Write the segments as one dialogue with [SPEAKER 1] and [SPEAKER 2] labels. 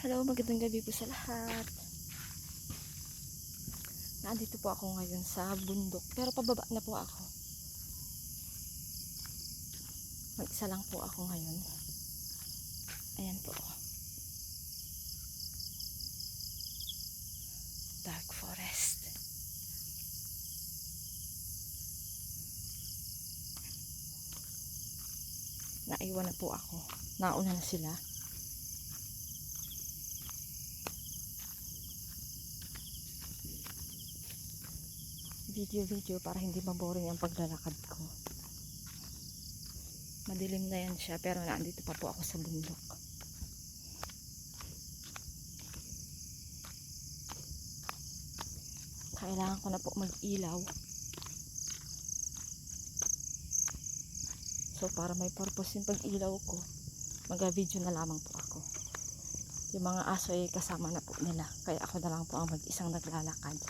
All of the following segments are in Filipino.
[SPEAKER 1] Hello, magandang gabi po sa lahat. Nandito po ako ngayon sa bundok, pero pababa na po ako. Mag-isa lang po ako ngayon. Ayan po. Dark forest. Naiwan na po ako. Nauna na sila. Video para hindi maboring ang paglalakad ko. Madilim na yan siya, pero nandito pa po ako sa bundok. Kailangan ko na po mag-ilaw. So para may purpose yung pag-ilaw ko, mag-video na lamang po ako. Yung mga aso ay kasama na po nila, kaya ako na lang po ang mag-isang naglalakad.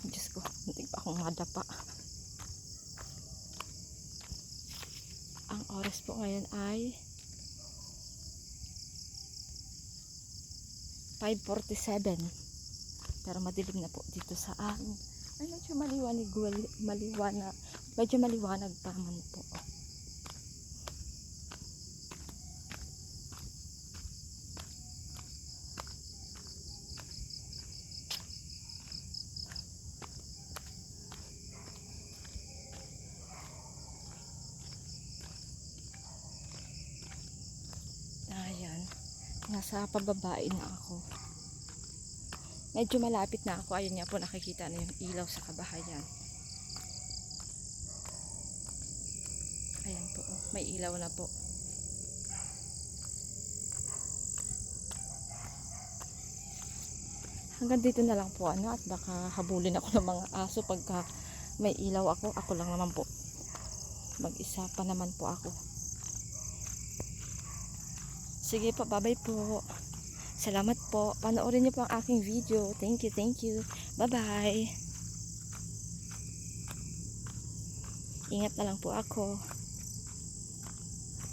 [SPEAKER 1] Diyos ko, hindi pa akong madapa. Ang oras po ngayon ay 5:47. Pero madilim na po dito sa amin. Ay, medyo maliwanag pa man po. Ayan, nasa pababae na ako. Medyo malapit na ako. Ayun nga po, nakikita na yung ilaw sa kabahayan. Ayan po, may ilaw na po. Hanggang dito na lang po at baka habulin ako ng mga aso pagka may ilaw ako. Ako lang naman po. Mag-isa pa naman po ako. Sige po, bye-bye po. Salamat po. Panoorin niyo po ang aking video. Thank you. Bye-bye. Ingat na lang po ako.